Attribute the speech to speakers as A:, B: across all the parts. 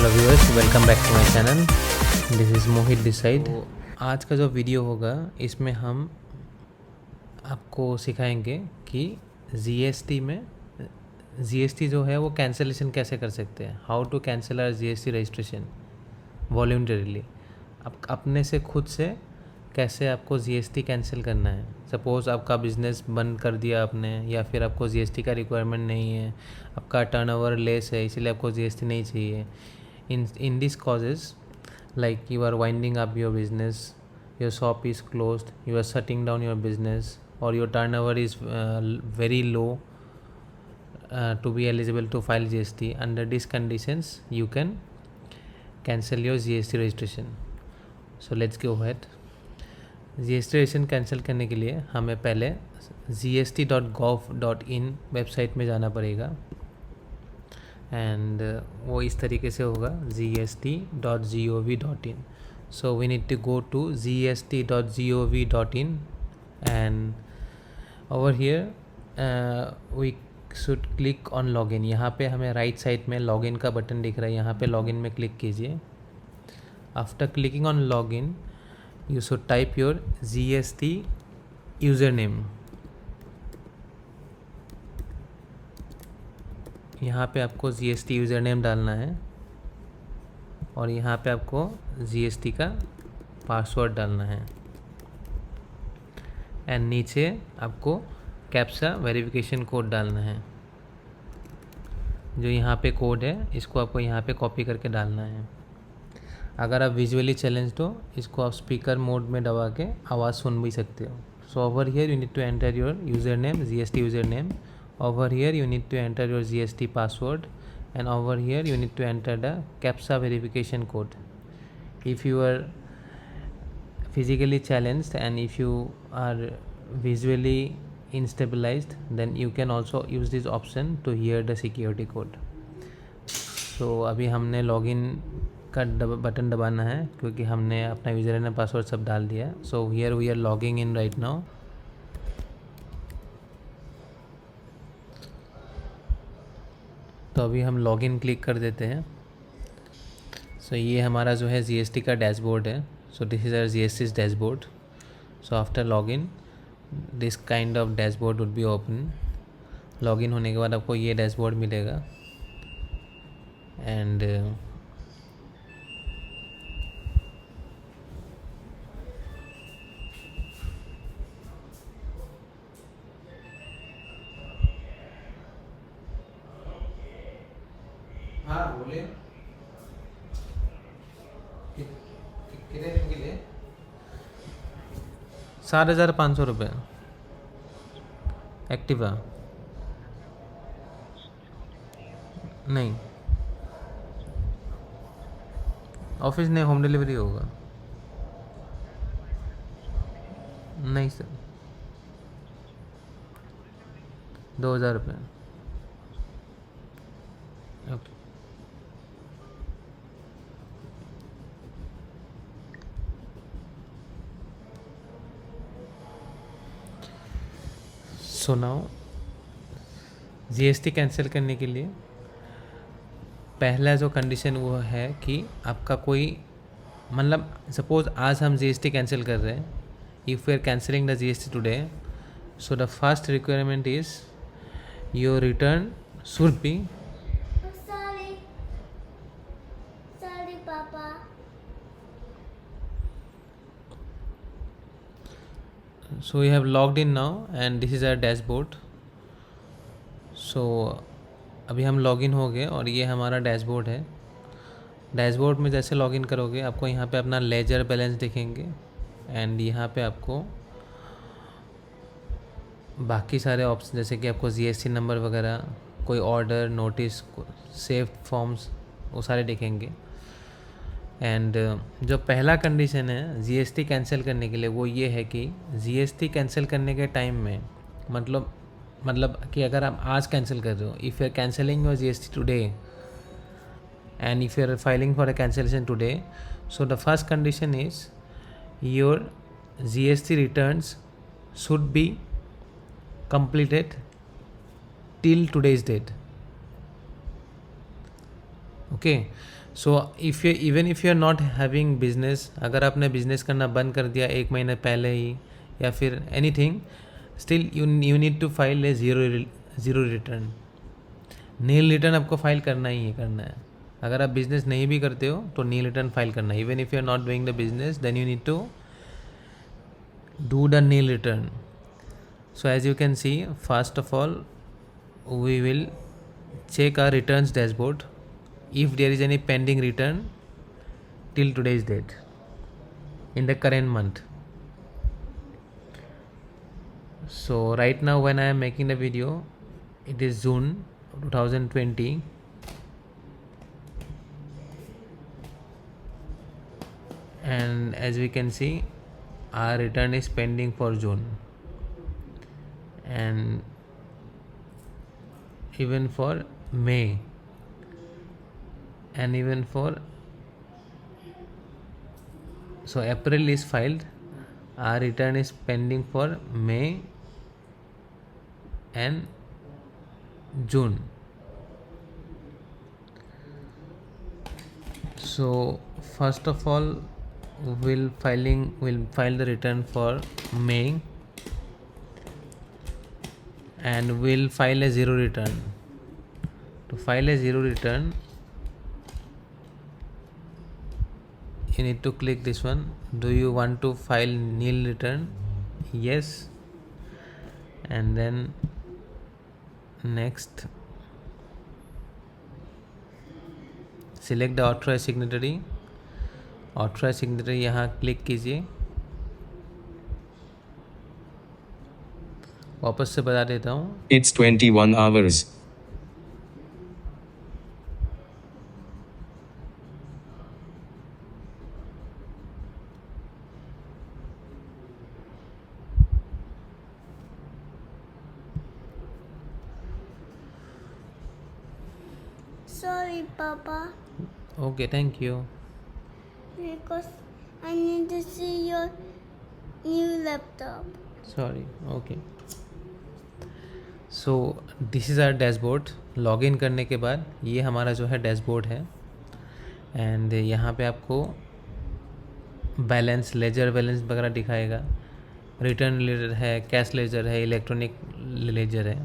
A: Hello viewers, welcome back to my channel. This is Mohit डिसाइड। तो आज का जो वीडियो होगा इसमें हम आपको सिखाएंगे कि जीएसटी में जीएसटी जो है वो कैंसिलेशन कैसे कर सकते हैं। How to cancel our GST registration voluntarily. आप अपने से खुद से कैसे आपको जीएसटी कैंसिल करना है। सपोज़ आपका बिज़नेस बंद कर दिया आपने, या फिर आपको जीएसटी का रिक्वायरमेंट नहीं है, आपका टर्नओवर लेस है इसीलिए आपको जीएसटी नहीं चाहिए। In these causes, like you are winding up your business, your shop is closed, you are shutting down your business, or your turnover is very low to be eligible to file GST. Under these conditions you can cancel your GST registration. So let's go ahead. GST registration cancel करने के लिए हमें पहले gst.gov.in website में जाना पड़ेगा, and वो इस तरीके से होगा gst.gov.in. So we need to go to gst.gov.in, and over here we should click on login. यहाँ पे हमें राइट साइड में लॉगिन का बटन दिख रहा है, यहाँ पे लॉगिन में क्लिक कीजिए. After clicking on login you should type your GST username. यहाँ पे आपको GST यूज़रनेम डालना है और यहाँ पे आपको GST का पासवर्ड डालना है, एंड नीचे आपको कैप्चा वेरिफिकेशन कोड डालना है. जो यहाँ पे कोड है इसको आपको यहाँ पे कॉपी करके डालना है. अगर आप विजुअली चैलेंज्ड हो इसको आप स्पीकर मोड में दबा के आवाज़ सुन भी सकते हो. So over here you need to enter your user name, GST user name. Over here you need to enter your GST password, and over here you need to enter the CAPTCHA verification code. If you are physically challenged and if you are visually instabilized, then you can also use this option to hear the security code. So अभी हमने login का button दबाना है क्योंकि हमने अपना user name password सब डाल दिया. So here we are logging in right now. तो अभी हम लॉगिन क्लिक कर देते हैं. सो ये हमारा जो है जीएसटी का डैशबोर्ड है. So this is our GST dashboard. So after login this kind of dashboard would be open. Login होने के बाद आपको ये डैशबोर्ड मिलेगा, एंड हाँ बोले कितने दिन के लिए 7,500 रुपये. एक्टिवा नहीं, ऑफिस नहीं, होम डिलीवरी होगा. नहीं सर, 2,000 रुपये. Okay. So now GST cancel करने के लिए पहला जो कंडीशन वो है कि आपका कोई मतलब सपोज़ आज हम जीएसटी कैंसिल कर रहे हैं. If we are cancelling the GST today, so the first requirement is your return should be so we have logged in now and this is our dashboard. so अभी हम login हो गए और ये हमारा डैशबोर्ड है. डैशबोर्ड में जैसे लॉगिन करोगे आपको यहाँ पे अपना लेजर बैलेंस दिखेंगे, एंड यहाँ पे आपको बाकी सारे ऑप्शन जैसे कि आपको जीएसटी नंबर वगैरह, कोई ऑर्डर, नोटिस, सेव्ड फॉर्म्स, वो सारे दिखेंगे. एंड जो पहला कंडीशन है जीएसटी कैंसिल करने के लिए वो ये है कि जीएसटी कैंसिल करने के टाइम में मतलब कि अगर आप आज कैंसिल कर रहे हो, if you are cancelling your GST today and if you are filing for a cancellation today, so the first condition is your GST returns should be completed till today's date. Okay, so even if you are not having business, अगर आपने business करना बंद कर दिया 1 महीने पहले ही या फिर anything, still you need to file a zero return. Nil return आपको फाइल करना ही करना है। अगर आप बिजनेस नहीं भी करते हो तो नील रिटर्न फाइल करना है। Even if you are not doing the business, then you need to do the nil return. So as you can see, first of all, we will check our returns dashboard if there is any pending return till today's date in the current month. So right now when I am making the video, it is June 2020, and as we can see, our return is pending for June, and even for May, and even for April is filed. Our return is pending for May and June. So first of all, we'll file the return for May, and we'll file a zero return. To file a zero return, you need to click this one. Do you want to file nil return? Yes. And then next, select the authorized signatory. Authorized signatory यहाँ click कीजिए। वापस से बता देता हूँ,
B: It's 21 hours.
C: Sorry, Papa,
A: okay, thank you.
C: because I need to see your new laptop.
A: Sorry, okay. So this is our dashboard. Login करने के बाद ये हमारा जो है डैशबोर्ड है, एंड यहाँ पे आपको बैलेंस, लेजर बैलेंस वगैरह दिखाएगा। रिटर्न लेजर है, कैश लेजर है, इलेक्ट्रॉनिक लेजर है,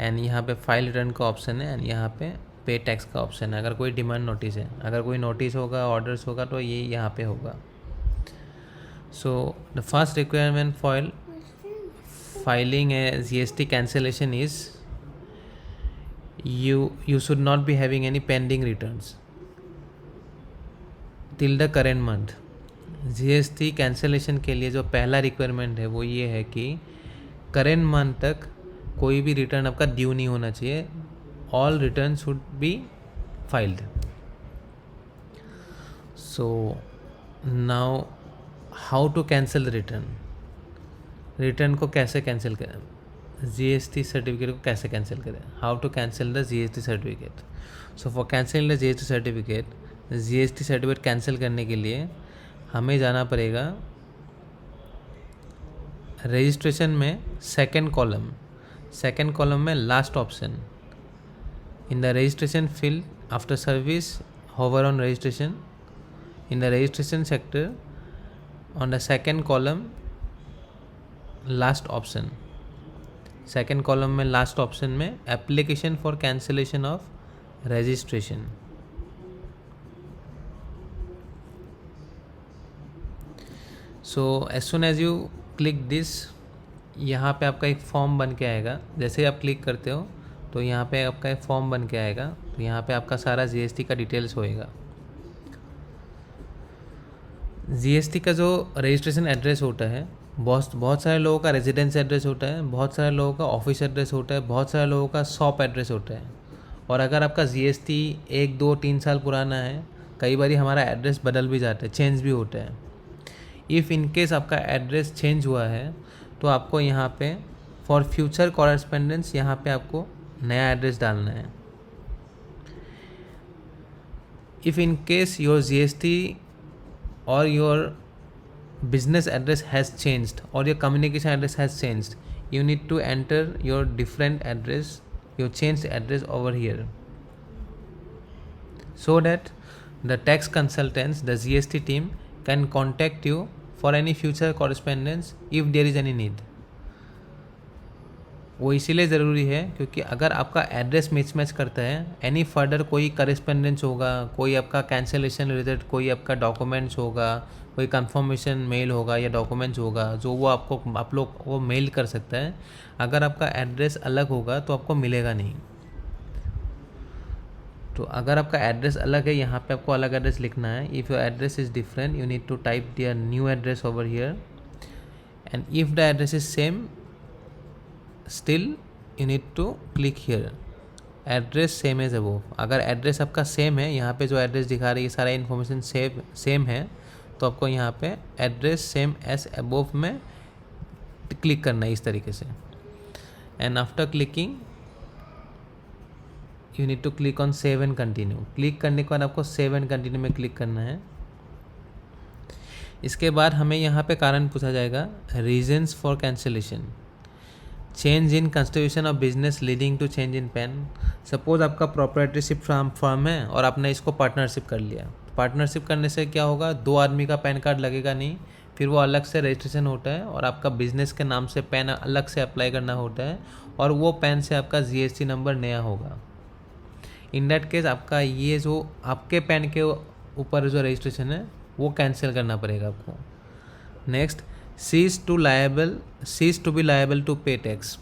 A: एंड यहाँ पे फाइल रिटर्न का ऑप्शन है, एंड यहाँ पे पे टैक्स का ऑप्शन है। अगर कोई डिमांड नोटिस है, अगर कोई नोटिस होगा, ऑर्डर्स होगा, तो ये यहाँ पे होगा। सो the first requirement for filing a GST cancellation is you should not be having any pending returns till the current month. GST cancellation के लिए जो पहला रिक्वायरमेंट है वो ये है कि करेंट मंथ तक कोई भी रिटर्न आपका ड्यू नहीं होना चाहिए। All return should be filed. So now how to cancel the return. Return को कैसे कैंसिल करें, जीएसटी सर्टिफिकेट को कैसे कैंसिल करें, how to cancel the GST certificate. So for cancel the GST certificate, GST certificate cancel करने के लिए हमें जाना पड़ेगा रजिस्ट्रेशन में सेकंड कॉलम में last option in the registration field after service, hover on registration in the registration sector on the second column last option. Second column में last option में application for cancellation of registration. So as soon as you click this, यहाँ पे आपका एक form बन के आएगा। जैसे ही आप क्लिक करते हो तो यहाँ पे आपका एक फॉर्म बन के आएगा। तो यहाँ पे आपका सारा जीएसटी का डिटेल्स होएगा। जीएसटी का जो रजिस्ट्रेशन एड्रेस होता है, बहुत सारे लोगों का रेजिडेंस एड्रेस होता है, बहुत सारे लोगों का ऑफिस एड्रेस होता है, बहुत सारे लोगों का शॉप एड्रेस होता है। और अगर आपका जीएसटी 1, 2, 3 साल पुराना है, कई बार हमारा एड्रेस बदल भी जाता है, चेंज भी होता है। इफ़ इन केस आपका एड्रेस चेंज हुआ है तो आपको यहाँ पे फॉर फ्यूचर कॉरेस्पेंडेंस यहाँ पे आपको नया एड्रेस डालना है। If in case your GST or your business address has changed or your communication address has changed, you need to enter your different address, your changed address over here. so that the tax consultants, the GST team can contact you for any future correspondence if there is any need. वो इसीलिए ज़रूरी है क्योंकि अगर आपका address mismatch करता है, any further कोई करस्पेंडेंस होगा, कोई आपका कैंसिलेशन रिलेटेड कोई आपका डॉक्यूमेंट्स होगा, कोई कंफर्मेशन मेल होगा या डॉक्यूमेंट्स होगा जो वो आप लोग वो मेल कर सकता है, अगर आपका एड्रेस अलग होगा तो आपको मिलेगा नहीं। तो अगर आपका एड्रेस अलग है, यहाँ पे आपको अलग एड्रेस लिखना है। If your address is different, you need to type their new address over here, and if the address is same, still you need to click here address same as above. अगर address आपका same है, यहाँ पे जो address दिखा रही है सारा इन्फॉर्मेशन सेम है, तो आपको यहाँ पे एड्रेस सेम एज अबोव में क्लिक करना है इस तरीके से। And after clicking you need to click on save and continue. Click करने के बाद आपको सेव एंड कंटिन्यू में क्लिक करना है। इसके बाद हमें यहाँ पे कारण पूछा जाएगा, reasons for cancellation, change in constitution of business leading to change in PAN. Suppose आपका प्रोप्राइटरशिप फर्म है और आपने इसको पार्टनरशिप कर लिया। पार्टनरशिप करने से क्या होगा, 2 आदमी का पैन कार्ड लगेगा नहीं, फिर वो अलग से रजिस्ट्रेशन होता है और आपका बिजनेस के नाम से पैन अलग से अप्लाई करना होता है और वो पैन से आपका GST नंबर नया होगा। इन दैट केस आपका ये जो आपके पैन के ऊपर जो रजिस्ट्रेशन है वो कैंसिल करना पड़ेगा आपको। Next, cease to be liable to pay tax।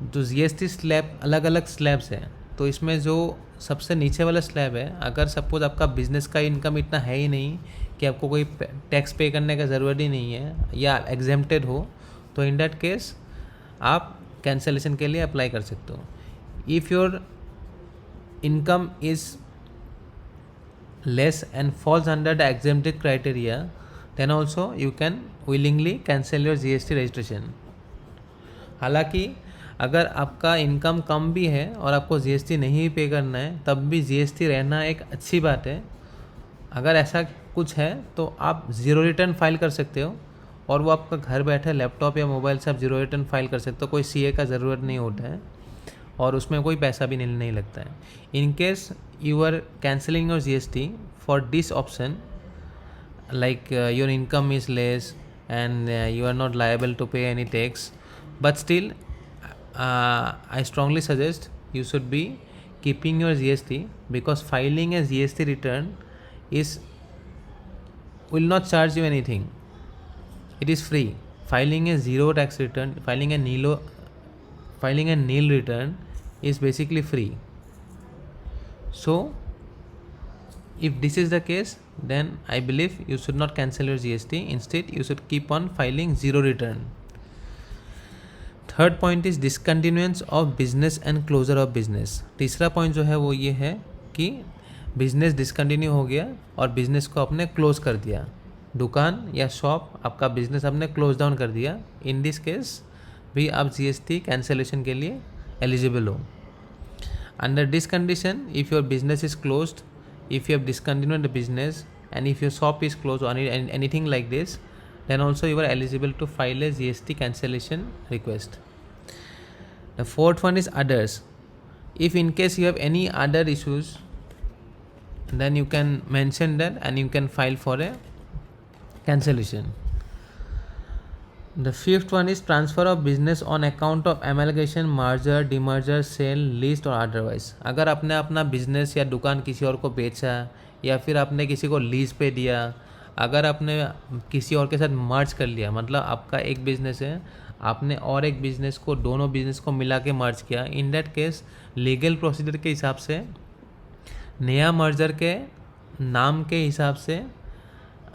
A: जो GST स्लैब अलग अलग स्लैब्स हैं, तो इसमें जो सबसे नीचे वाला स्लैब है, अगर सपोज आपका बिजनेस का इनकम इतना है ही नहीं कि आपको कोई टैक्स पे करने का ज़रूरत ही नहीं है या एग्जेम्प्टेड हो, तो इन दैट केस आप कैंसिलेशन के लिए अप्लाई कर सकते हो। If your income is less and falls under the exempted criteria, then also you can willingly cancel your GST registration। हालांकि अगर आपका इनकम कम भी है और आपको GST नहीं पे करना है, तब भी GST रहना एक अच्छी बात है। अगर ऐसा कुछ है तो आप ज़ीरो रिटर्न फाइल कर सकते हो और वो आपका घर बैठे लैपटॉप या मोबाइल से आप ज़ीरो रिटर्न फाइल कर सकते हो। कोई CA का ज़रूरत नहीं होता है और उसमें कोई पैसा भी नहीं लगता है। In case you are cancelling your GST for this option, like your income is less and you are not liable to pay any tax, but still I strongly suggest you should be keeping your GST, because filing a GST return will not charge you anything, it is free. Filing a zero tax return, filing a nil return is basically free. So if this is the case, then I believe you should not cancel your GST. Instead, you should keep on filing zero return. Third point is discontinuance of business and closure of business. तीसरा point जो है वो ये है कि business discontinue हो गया और बिजनेस को आपने क्लोज कर दिया, दुकान या शॉप आपका बिजनेस आपने क्लोज डाउन कर दिया। इन दिस केस भी आप GST कैंसिलेशन के लिए एलिजिबल हो। Under this condition, if your business is closed, if you have discontinued the business and if your shop is closed or anything like this, then also you are eligible to file a GST cancellation request. The fourth one is others. If in case you have any other issues, then you can mention that and you can file for a cancellation. The fifth one is transfer of business on account of amalgamation, merger, demerger, sale, lease or otherwise। अगर आपने अपना business या दुकान किसी और को बेचा या फिर आपने किसी को लीज पे दिया, अगर आपने किसी और के साथ मर्ज कर लिया, मतलब आपका एक बिजनेस है, आपने और एक बिजनेस को, दोनों बिजनेस को मिला के मर्ज किया, in that case legal procedure के हिसाब से, नया मर्जर के नाम के हिसाब से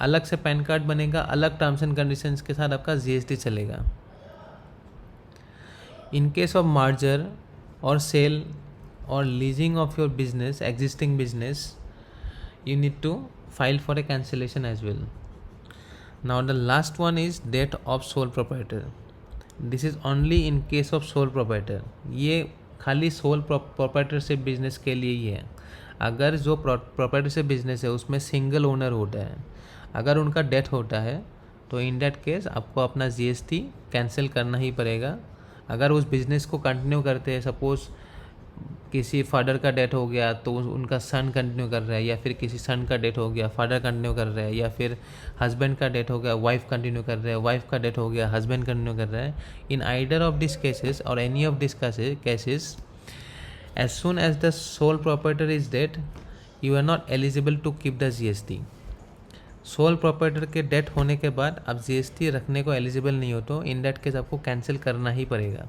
A: अलग से पैन कार्ड बनेगा, अलग टर्म्स एंड कंडीशंस के साथ आपका GST चलेगा। इन केस ऑफ मर्जर और सेल और leasing of your business, existing business, you need to file for a cancellation as well. Now the last one is death of sole proprietor. This is only in case of sole proprietor. ये खाली sole proprietorship business के लिए ही है। अगर जो proprietorship business है उसमें single owner होता है, अगर उनका डेथ होता है तो इन दैट केस आपको अपना GST कैंसिल करना ही पड़ेगा। अगर उस बिज़नेस को कंटिन्यू करते हैं, सपोज किसी फादर का डेथ हो गया तो उनका सन कंटिन्यू कर रहा है, या फिर किसी सन का डेथ हो गया फादर कंटिन्यू कर रहा है, या फिर हस्बैंड का डेथ हो गया वाइफ कंटिन्यू कर रहा है, वाइफ का डेथ हो गया हस्बैंड कंटिन्यू कर रहा है. In either of this cases or any of this cases, as soon as the sole proprietor is dead, you are not eligible to keep the GST. Sole proprietor के death होने के बाद आप GST रखने को एलिजिबल नहीं हो, तो इन दैट केस आपको कैंसिल करना ही पड़ेगा.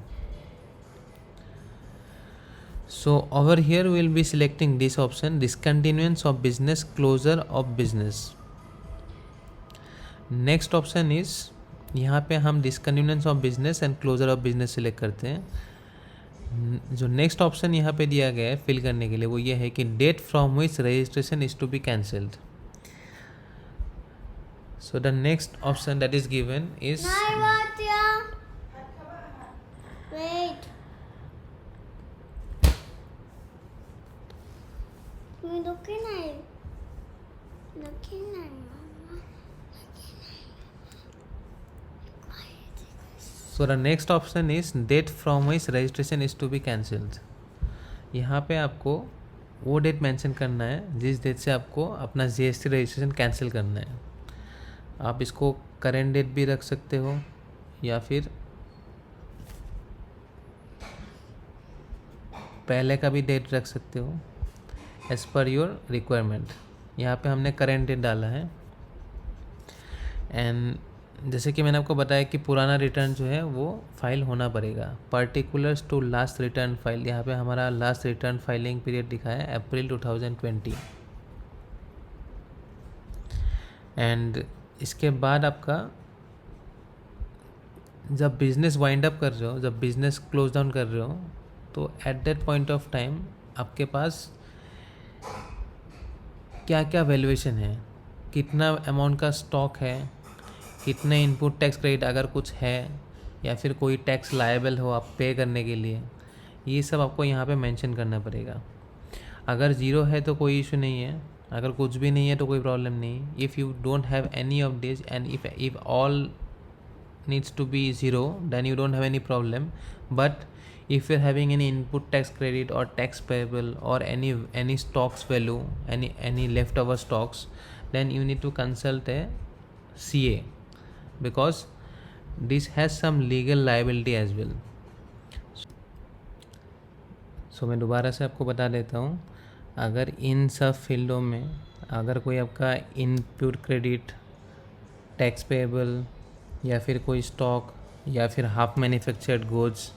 A: So over here we will be selecting this option, discontinuance of business, closure of business. Next option is, यहाँ पे हम discontinuance of business and closure of business select करते हैं. जो नेक्स्ट ऑप्शन यहाँ पे दिया गया है फिल करने के लिए वो ये है कि date from which registration is to be cancelled. So the next option that is given is
C: Wait. You're looking at Mama.
A: So the next option is date from which registration is to be cancelled. यहाँ पे आपको वो date mention करना है जिस date से आपको अपना GST रजिस्ट्रेशन कैंसिल करना है. आप इसको करेंट डेट भी रख सकते हो या फिर पहले का भी डेट रख सकते हो एज़ पर योर रिक्वायरमेंट. यहाँ पे हमने करेंट डेट डाला है. एंड जैसे कि मैंने आपको बताया कि पुराना रिटर्न जो है वो फाइल होना पड़ेगा. Particulars to last return file, यहाँ पे हमारा लास्ट रिटर्न फाइलिंग पीरियड दिखा है अप्रैल 2020. एंड इसके बाद आपका जब बिज़नेस वाइंड अप कर रहे हो, जब बिज़नेस क्लोज डाउन कर रहे हो, तो at that point of time आपके पास क्या क्या वैल्यूएशन है, कितना अमाउंट का स्टॉक है, कितने इनपुट टैक्स क्रेडिट अगर कुछ है, या फिर कोई टैक्स लायबल हो आप पे करने के लिए, ये सब आपको यहाँ पे मेंशन करना पड़ेगा. अगर ज़ीरो है तो कोई इशू नहीं है, अगर कुछ भी नहीं है तो कोई प्रॉब्लम नहीं. If you don't have any of this and if all needs to be zero, then you don't have any problem. But if you're having any input tax credit or tax payable or any stocks value, any leftover stocks, then you need to consult a CA because this has some legal liability as well. So मैं दोबारा से आपको बता देता हूँ, अगर इन सब फील्डों में अगर कोई आपका इनपुट क्रेडिट, टैक्स पेएबल, या फिर कोई स्टॉक, या फिर हाफ मैन्युफैक्चर्ड गुड्स,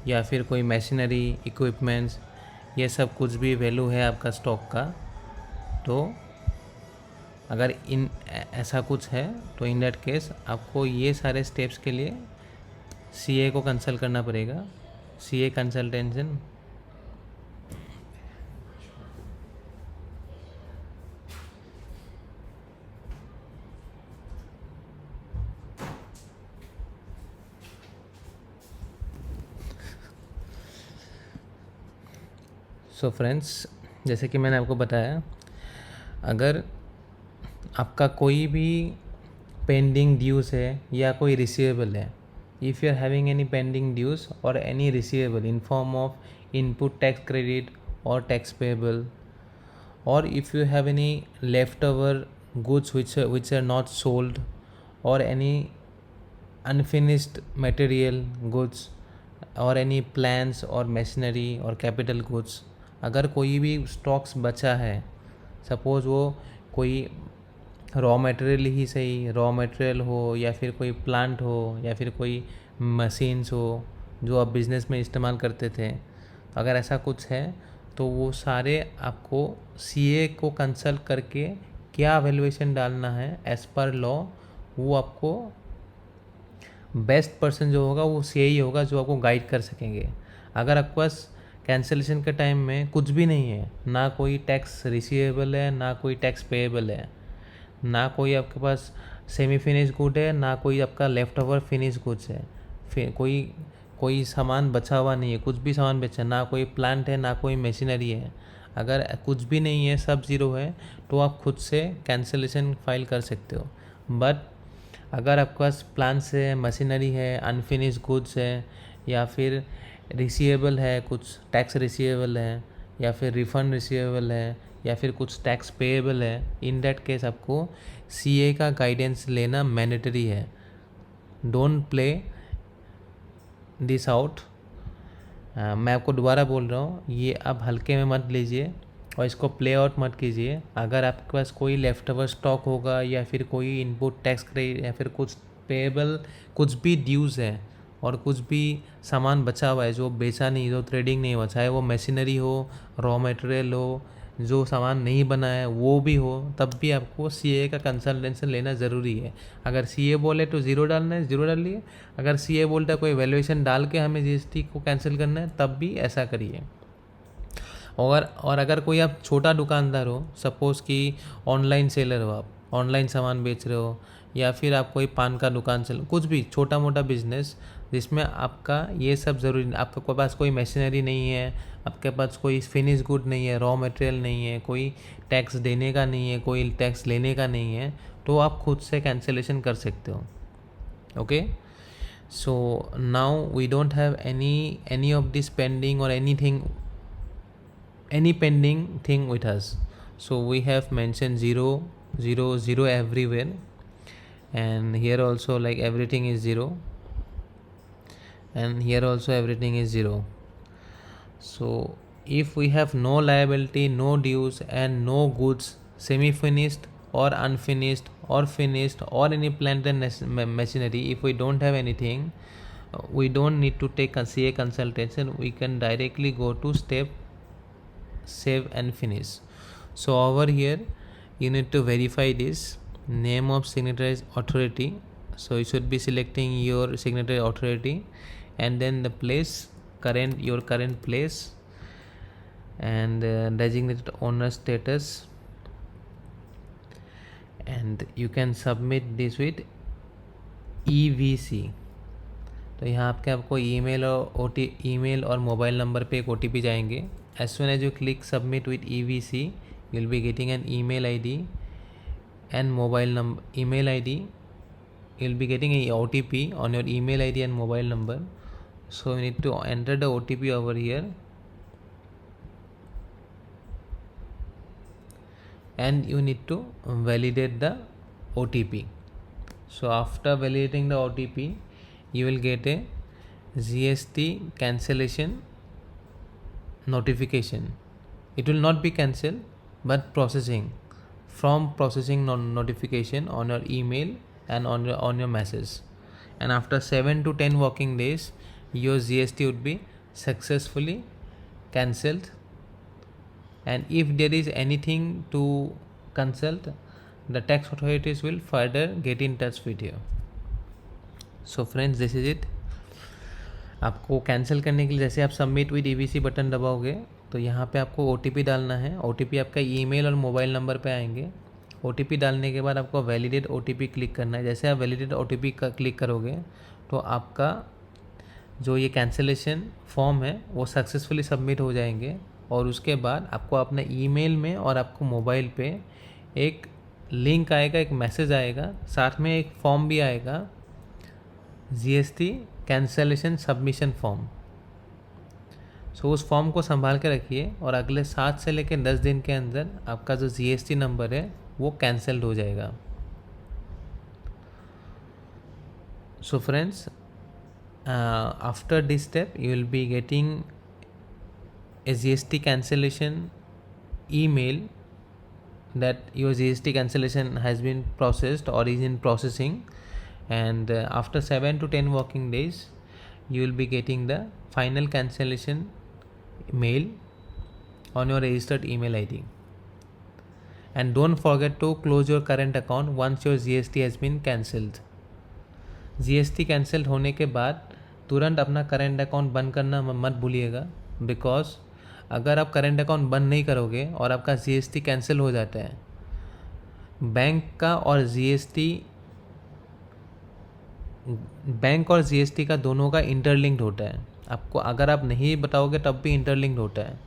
A: या फिर कोई मशीनरी इक्विपमेंट्स, ये सब कुछ भी वैल्यू है आपका स्टॉक का, तो अगर इन ऐसा कुछ है तो इन दैट केस आपको ये सारे स्टेप्स के लिए CA को कंसल्ट करना पड़ेगा. CA कंसल्टेशन सो फ्रेंड्स, जैसे कि मैंने आपको बताया, अगर आपका कोई भी पेंडिंग ड्यूज़ है या कोई रिसीवेबल है, if you are having any pending dues or any receivable in form of input tax credit or tax payable, or if you have any left over goods which are not sold or any unfinished material goods or any plants or machinery or capital goods, अगर कोई भी stocks बचा है, suppose वो कोई raw material ही सही, raw material हो या फिर कोई प्लांट हो या फिर कोई मशीन्स हो जो आप बिज़नेस में इस्तेमाल करते थे, अगर ऐसा कुछ है तो वो सारे आपको CA को कंसल्ट करके क्या वैल्यूएशन डालना है एज़ पर लॉ, वो आपको बेस्ट पर्सन जो होगा वो CA ही होगा जो आपको गाइड कर सकेंगे. अगर आपके पास कैंसिलेशन के टाइम में कुछ भी नहीं है, ना कोई टैक्स रिसीवेबल है, ना कोई टैक्स पेएबल है, ना कोई आपके पास सेमी फिनिश गुड है, ना कोई आपका लेफ्ट ओवर फिनिश गुड्स है, फिर कोई सामान बचा हुआ नहीं है, कुछ भी सामान बेचा, ना कोई प्लांट है, ना कोई मशीनरी है, अगर कुछ भी नहीं है, सब ज़ीरो है, तो आप खुद से कैंसिलेशन फाइल कर सकते हो. बट अगर आपके पास प्लांट्स है, मशीनरी है, अनफिनिश गुड्स है, या फिर रिसीवेबल है, कुछ टैक्स रिसीवेबल है, या फिर रिफ़ंड रिसीवेबल है, या फिर कुछ टैक्स पेएबल है, इन दैट केस आपको सीए का गाइडेंस लेना मैंडेटरी है. Don't play this out. मैं आपको दोबारा बोल रहा हूँ, ये आप हल्के में मत लीजिए और इसको प्ले आउट मत कीजिए. अगर आपके पास कोई लेफ्ट ओवर स्टॉक होगा, या फिर कोई इनपुट टैक्स क्रेडिट, या फिर कुछ पेएबल, कुछ भी ड्यूज़ है और कुछ भी सामान बचा हुआ है जो बेचा नहीं, जो ट्रेडिंग नहीं हुआ, चाहे वो मशीनरी हो, रॉ मटेरियल हो, जो सामान नहीं बना है वो भी हो, तब भी आपको सीए का कंसल्टेशन लेना ज़रूरी है. अगर सीए बोले तो ज़ीरो डालना है, ज़ीरो डालिए. अगर सीए बोलता है कोई वैल्यूएशन डाल के हमें जीएसटी को कैंसिल करना है, तब भी ऐसा करिए. और अगर कोई आप छोटा दुकानदार हो, सपोज़ कि ऑनलाइन सेलर हो, आप ऑनलाइन सामान बेच रहे हो, या फिर आप कोई पान का दुकान चल, कुछ भी छोटा मोटा बिजनेस जिसमें आपका ये सब ज़रूरी नहीं, आपके पास कोई मशीनरी नहीं है, आपके पास कोई फिनिश गुड नहीं है, रॉ मटेरियल नहीं है, कोई टैक्स देने का नहीं है, कोई टैक्स लेने का नहीं है, तो आप खुद से कैंसिलेशन कर सकते हो. Okay. So now we don't have any of this pending और any pending thing with us. So we have mentioned 0 0 0 everywhere, and here also like everything is 0, and here also everything is 0. So if we have no liability, no dues, and no goods, semi finished or unfinished or finished, or any plant and machinery, if we don't have anything, we don't need to take a CA consultation. We can directly go to step save and finish. So over here you need to verify this name of signatory authority. So you should be selecting your signatory authority, and then the place, your current place, and designated owner status, and you can submit this with EVC. तो यहाँ आपको email और mobile number पे एक OTP जाएंगे. As soon as you click submit with EVC, you will be getting an email ID and mobile number. You will be getting a OTP on your email ID and mobile number. So you need to enter the OTP over here, and you need to validate the OTP. So after validating the OTP, you will get a GST cancellation notification. It will not be cancelled, but processing notification on your email and on your message. And after 7 to 10 working days, your GST would be successfully cancelled. And if there is anything to consult, the tax authorities will further get in touch with you. So friends, this is it. आपको cancel करने के लिए जैसे आप submit with EVC button दबाओगे, तो यहाँ पे आपको OTP डालना है. OTP आपका ईमेल और मोबाइल नंबर पे आएंगे. OTP डालने के बाद आपको वैलिडेट OTP क्लिक करना है. जैसे आप वैलिडेट OTP का क्लिक करोगे, तो आपका जो ये कैंसिलेशन फॉर्म है वो सक्सेसफुली सबमिट हो जाएंगे. और उसके बाद आपको अपने ईमेल में और आपको मोबाइल पे एक लिंक आएगा, एक मैसेज आएगा, साथ में एक फॉर्म भी आएगा, GST कैंसलेशन सबमिशन फॉर्म. सो उस फॉर्म को संभाल के रखिए, और अगले 7 से लेकर 10 दिन के अंदर आपका जो GST नंबर है वो कैंसल्ड हो जाएगा. So friends, after this step you will be getting a GST cancellation email that your GST cancellation has been processed or is in processing, and after 7 to 10 working days you will be getting the final cancellation mail on your registered email ID. And don't forget to close your current account once your GST has been cancelled. GST cancel होने के बाद तुरंत अपना current account बंद करना मत भूलिएगा, because अगर आप करेंट अकाउंट बंद नहीं करोगे और आपका GST कैंसिल हो जाता है, बैंक और GST का दोनों का इंटरलिंक्ड होता है. आपको अगर आप नहीं बताओगे तब भी इंटरलिंक्ड होता है.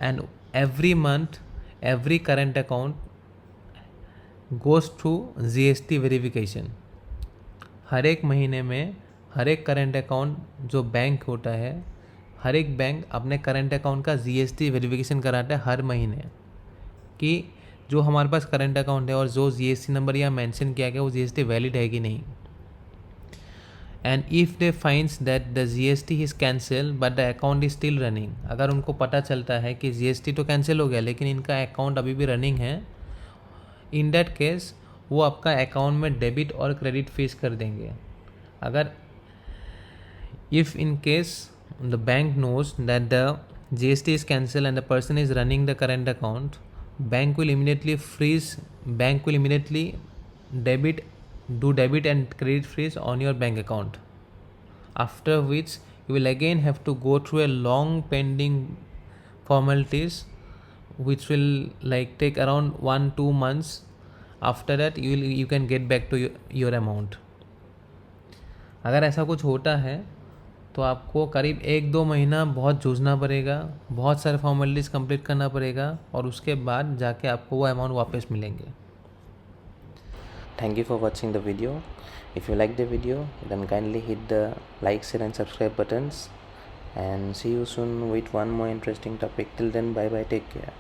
A: And every month every current account goes through GST verification. हर एक महीने में हर एक करेंट अकाउंट जो बैंक होता है हर एक बैंक अपने करंट अकाउंट का जीएसटी वेरिफिकेशन कराता है हर महीने कि जो हमारे पास करंट अकाउंट है और जो जीएसटी नंबर यहाँ मेंशन किया गया वो जीएसटी वैलिड है कि नहीं। And if they finds that the GST is cancel but the account is still running, अगर उनको पता चलता है कि जीएसटी तो कैंसिल हो गया लेकिन इनका अकाउंट अभी भी रनिंग है, इन दैट केस वो आपका अकाउंट में डेबिट और क्रेडिट फीस कर देंगे। अगर if in case the bank knows that the GST is cancel and the person is running the current account, bank will immediately do debit and credit freeze on your bank account, after which you will again have to go through a long pending formalities which will like take around 1-2 months. After that you can get back to your amount. अगर ऐसा कुछ होता है तो आपको करीब 1-2 महीना बहुत जूझना पड़ेगा, बहुत सारे फॉर्मेलिटीज़ कंप्लीट करना पड़ेगा और उसके बाद जाके आपको वो अमाउंट वापस मिलेंगे।
D: Thank you for watching the video. If you like the video, then kindly hit the like, share and subscribe buttons, and see you soon with one more interesting topic. Till then, bye bye, take care.